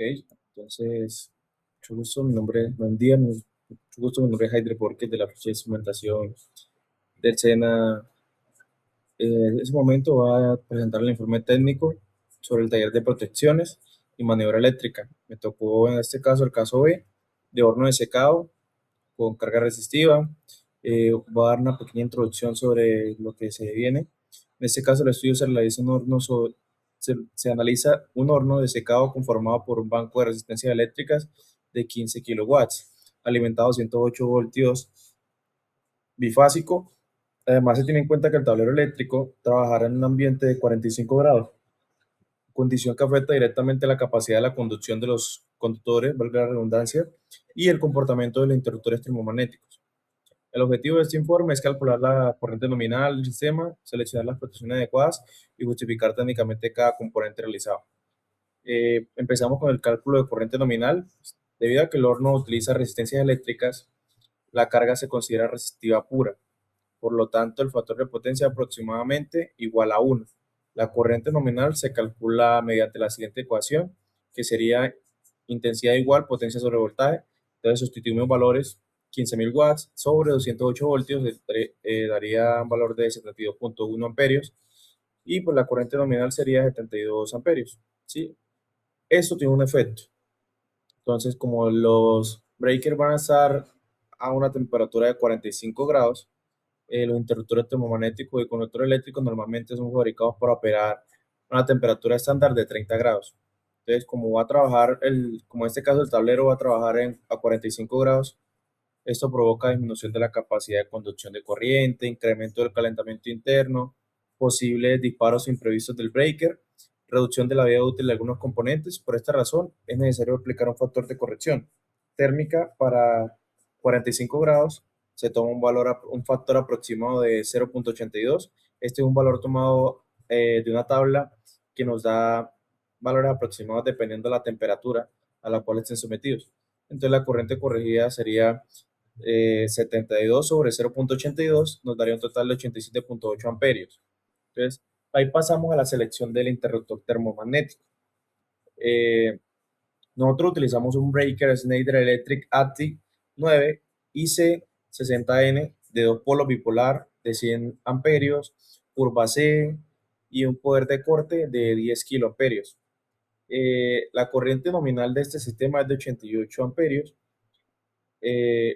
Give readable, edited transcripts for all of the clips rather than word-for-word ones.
Ok, entonces, mucho gusto, mi nombre, buen día, mucho gusto, mi nombre es Haider Borges de la ficha de instrumentación del SENA. En ese momento va a presentar el informe técnico sobre el taller de protecciones y maniobra eléctrica. Me tocó en este caso el caso B de horno de secado con carga resistiva. Voy a dar una pequeña introducción sobre lo que se viene. En este caso, el estudio se realiza un horno se analiza un horno de secado conformado por un banco de resistencias eléctricas de 15 kilowatts, alimentado a 108 voltios bifásico. Además, se tiene en cuenta que el tablero eléctrico trabajará en un ambiente de 45 grados, condición que afecta directamente la capacidad de la conducción de los conductores, valga la redundancia, y el comportamiento de los interruptores termomagnéticos. El objetivo de este informe es calcular la corriente nominal del sistema, seleccionar las protecciones adecuadas y justificar técnicamente cada componente realizado. Empezamos con el cálculo de corriente nominal. Debido a que el horno utiliza resistencias eléctricas, la carga se considera resistiva pura. Por lo tanto, el factor de potencia es aproximadamente igual a 1. La corriente nominal se calcula mediante la siguiente ecuación, que sería intensidad igual potencia sobre voltaje. Entonces sustituimos valores 15.000 watts sobre 208 voltios, daría un valor de 72.1 amperios, y pues la corriente nominal sería 72 amperios. ¿Sí? Esto tiene un efecto. Entonces, como los breakers van a estar a una temperatura de 45 grados, los interruptores termomagnéticos y conectores eléctricos normalmente son fabricados para operar a una temperatura estándar de 30 grados. Entonces, como va a trabajar, como en este caso el tablero va a trabajar a 45 grados, esto provoca disminución de la capacidad de conducción de corriente, incremento del calentamiento interno, posibles disparos imprevistos del breaker, reducción de la vida útil de algunos componentes. Por esta razón, es necesario aplicar un factor de corrección térmica para 45 grados. Se toma un factor aproximado de 0.82. Este es un valor tomado de una tabla que nos da valores aproximados dependiendo de la temperatura a la cual estén sometidos. Entonces la corriente corregida sería 72 sobre 0.82, nos daría un total de 87.8 amperios. Entonces, ahí pasamos a la selección del interruptor termomagnético. Eh, Nosotros utilizamos un breaker Schneider Electric ATI 9 IC60N de dos polos bipolar de 100 amperios, curva C y un poder de corte de 10 kiloamperios. La corriente nominal de este sistema es de 88 amperios.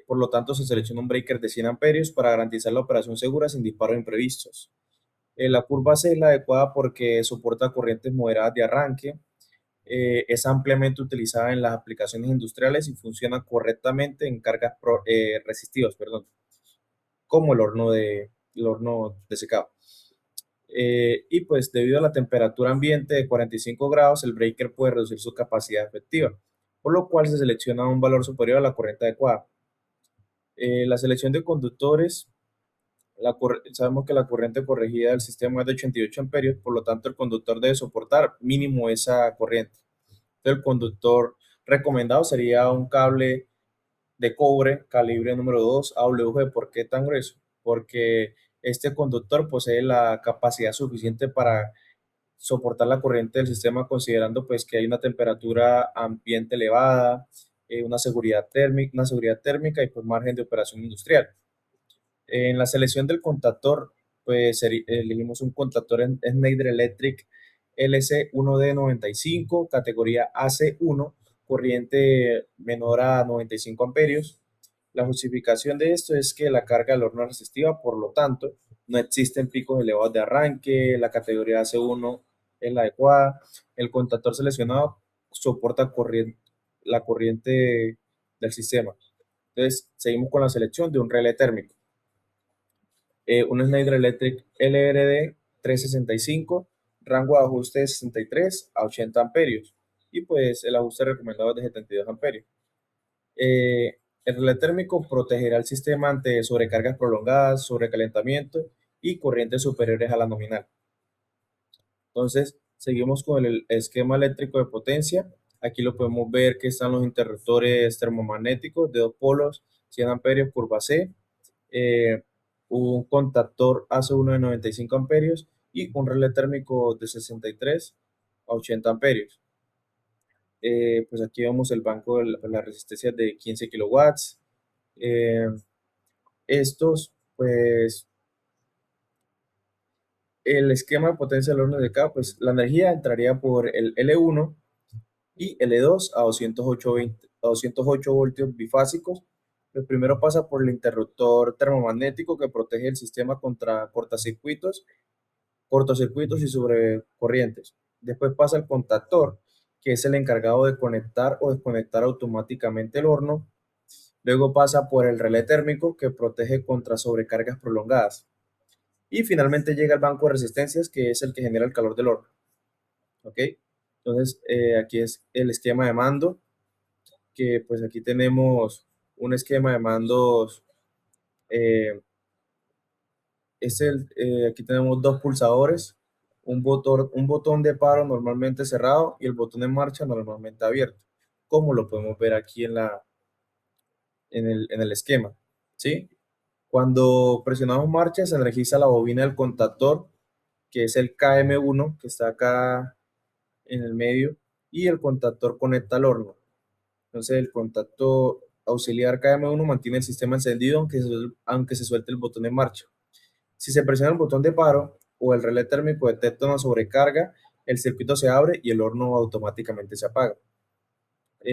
Por lo tanto, se selecciona un breaker de 100 amperios para garantizar la operación segura sin disparos imprevistos. La curva C es la adecuada porque soporta corrientes moderadas de arranque, es ampliamente utilizada en las aplicaciones industriales y funciona correctamente en cargas resistivas, perdón, como el horno de secado. Y pues debido a la temperatura ambiente de 45 grados, el breaker puede reducir su capacidad efectiva, por lo cual se selecciona un valor superior a la corriente adecuada. La selección de conductores, sabemos que la corriente corregida del sistema es de 88 amperios, por lo tanto el conductor debe soportar mínimo esa corriente. Entonces, el conductor recomendado sería un cable de cobre calibre número 2 AWG. ¿Por qué tan grueso? Porque este conductor posee la capacidad suficiente para soportar la corriente del sistema, considerando pues que hay una temperatura ambiente elevada, una seguridad térmica y pues margen de operación industrial. En la selección del contactor, pues elegimos un contactor en Schneider Electric LC1D95, categoría AC1, corriente menor a 95 amperios. La justificación de esto es que la carga del horno es resistiva, por lo tanto, no existen picos elevados de arranque, la categoría AC1 es la adecuada. El contactor seleccionado soporta la corriente del sistema. Entonces, seguimos con la selección de un relé térmico. Un Schneider Electric LRD 365, rango de ajuste de 63 a 80 amperios, y pues el ajuste recomendado es de 72 amperios. El relé térmico protegerá el sistema ante sobrecargas prolongadas, sobrecalentamiento y corrientes superiores a la nominal. Entonces, seguimos con el esquema eléctrico de potencia. Aquí lo podemos ver que están los interruptores termomagnéticos de dos polos, 100 amperios, curva C, eh, un contactor AC1 de 95 amperios y un relé térmico de 63 a 80 amperios. Pues aquí vemos el banco de la resistencia de 15 kilowatts. Eh, estos, pues, el esquema de potencia del horno de acá, pues la energía entraría por el L1 y L2 a 208 voltios bifásicos. El primero pasa por el interruptor termomagnético que protege el sistema contra cortocircuitos y sobrecorrientes. Después pasa el contactor, que es el encargado de conectar o desconectar automáticamente el horno. Luego pasa por el relé térmico, que protege contra sobrecargas prolongadas. Y finalmente llega el banco de resistencias, que es el que genera el calor del horno. ¿Ok? Entonces, aquí es el esquema de mando, que pues aquí tenemos un esquema de mandos. eh, Aquí tenemos dos pulsadores, un botón de paro normalmente cerrado y el botón de marcha normalmente abierto, como lo podemos ver aquí en el esquema, ¿sí? Cuando presionamos marcha se energiza la bobina del contactor, que es el KM1, que está acá en el medio, y el contactor conecta al horno. Entonces el contacto auxiliar KM1 mantiene el sistema encendido aunque se suelte el botón de marcha. Si se presiona el botón de paro o el relé térmico detecta una sobrecarga, el circuito se abre y el horno automáticamente se apaga.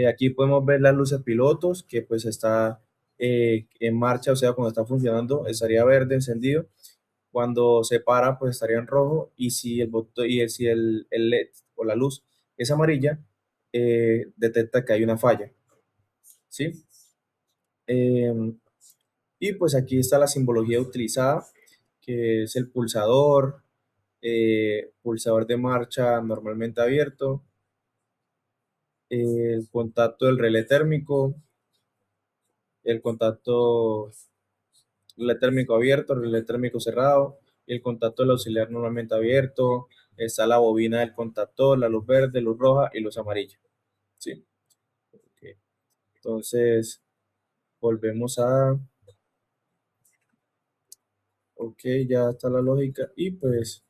Aquí podemos ver las luces pilotos, que pues está en marcha, o sea, cuando está funcionando estaría verde encendido. Cuando se para, pues estaría en rojo. Y si el LED o la luz es amarilla, detecta que hay una falla, ¿sí? Eh, y pues aquí está la simbología utilizada, que es el pulsador, pulsador de marcha normalmente abierto, el contacto del relé térmico, el contacto relé térmico abierto, relé térmico cerrado, el contacto del auxiliar normalmente abierto, está la bobina del contactor, la luz verde, luz roja y luz amarilla. ¿Sí? Ok. Entonces, volvemos ok, ya está la lógica y pues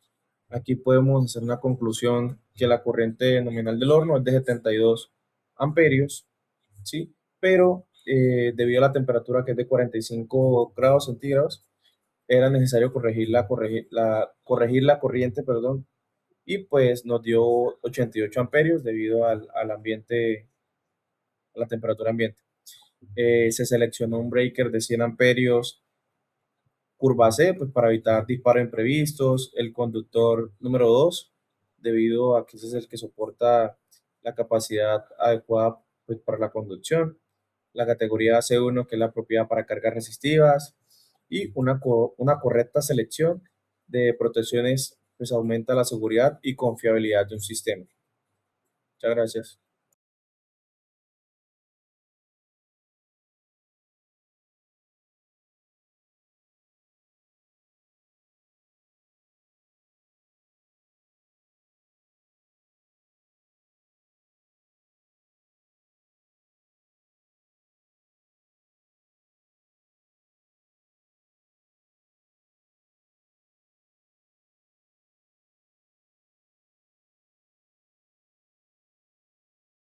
aquí podemos hacer una conclusión que la corriente nominal del horno es de 72 amperios, ¿sí? Pero debido a la temperatura que es de 45 grados centígrados, era necesario corregir la corriente, perdón, y pues nos dio 88 amperios debido al ambiente, a la temperatura ambiente. Se seleccionó un breaker de 100 amperios curva C, pues para evitar disparos imprevistos. El conductor número 2, debido a que ese es el que soporta la capacidad adecuada pues, para la conducción. La categoría C1, que es la propiedad para cargas resistivas. Y una correcta selección de protecciones, pues aumenta la seguridad y confiabilidad de un sistema. Muchas gracias.